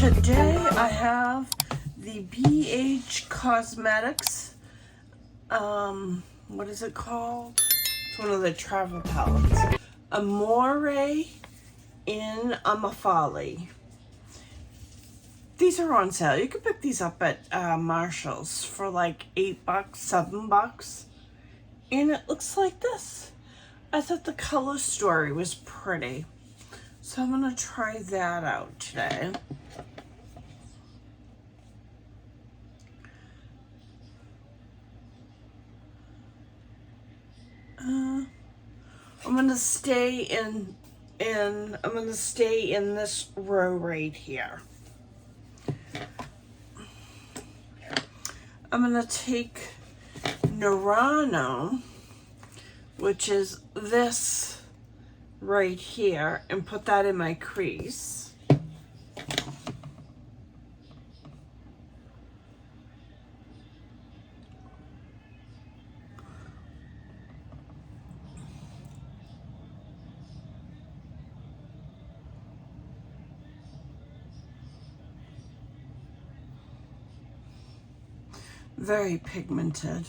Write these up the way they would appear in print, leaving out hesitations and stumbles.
Today I have the BH Cosmetics, what is it called? It's one of the travel palettes. Amore in Amalfi. These are on sale. You can pick these up at Marshall's for like $8, $7. And it looks like this. I thought the color story was pretty. So I'm gonna try that out today. I'm gonna stay in this row right here. I'm gonna take Nerano, which is this right here, and put that in my crease. Very pigmented.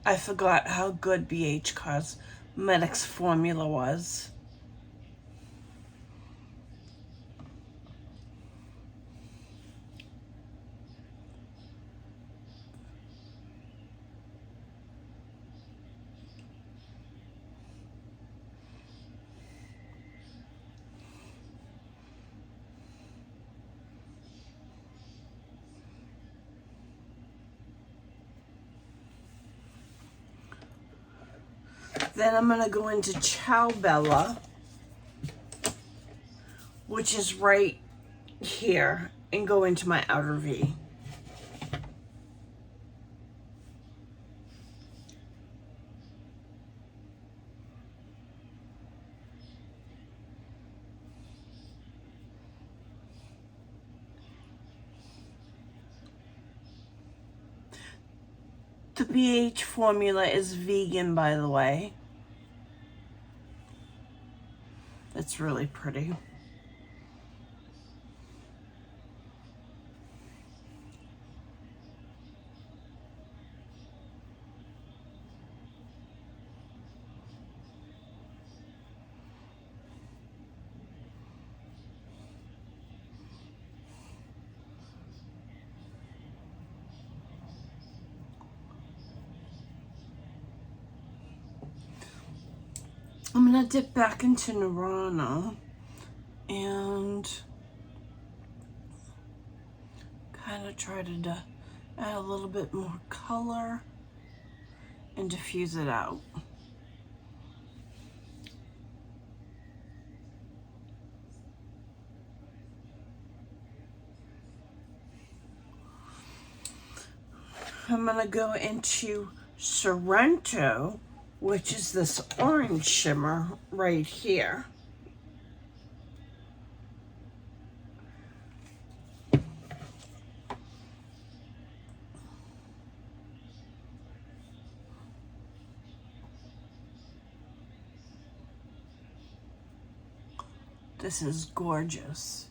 I forgot how good BH Cosmetics formula was. Then I'm going to go into Ciao Bella, which is right here, and go into my outer V. The BH formula is vegan, by the way. It's really pretty. I'm gonna dip back into Nerano and kind of try to add a little bit more color and diffuse it out. I'm gonna go into Sorrento, which is this orange shimmer right here. This is gorgeous.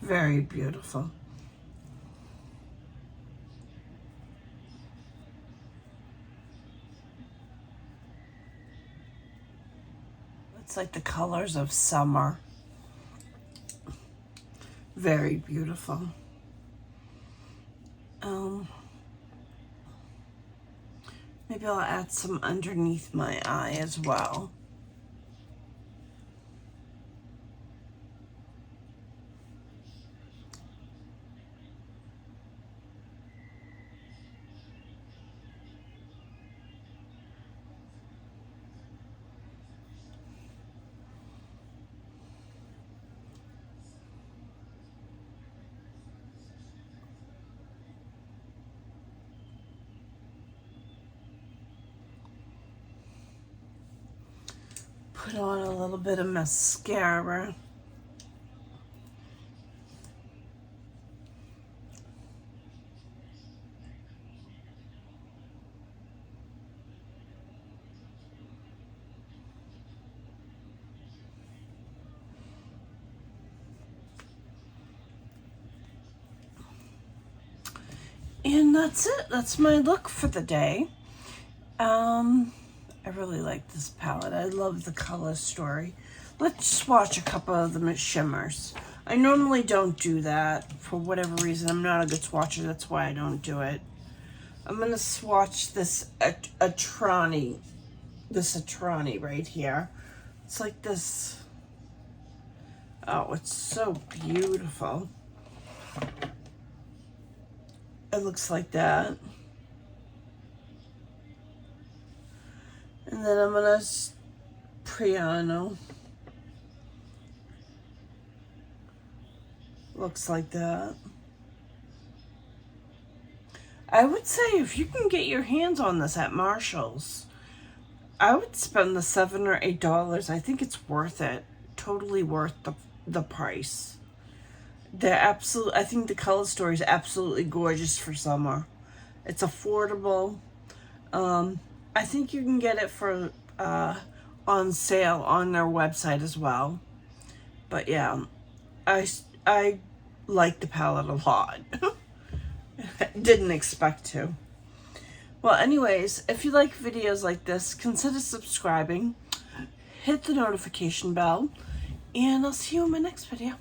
Very beautiful. It's like the colors of summer. Very beautiful. Maybe I'll add some underneath my eye as well. put on a little bit of mascara. And that's it. That's my look for the day. I really like this palette. I love the color story. Let's swatch a couple of the shimmers. I normally don't do that for whatever reason. I'm not a good swatcher. That's why I don't do it. I'm going to swatch this Atrani. This Atrani right here. It's like this. Oh, it's so beautiful. It looks like that. And then I'm going to Priano. Looks like that. I would say if you can get your hands on this at Marshall's, I would spend the $7 or $8. I think it's worth it. Totally worth the price. They're absolute. I think the color story is absolutely gorgeous for summer. It's affordable. I think you can get it for on sale on their website as well. But yeah, I like the palette a lot. Didn't expect to. Well, anyways, if you like videos like this, consider subscribing, hit the notification bell, and I'll see you in my next video.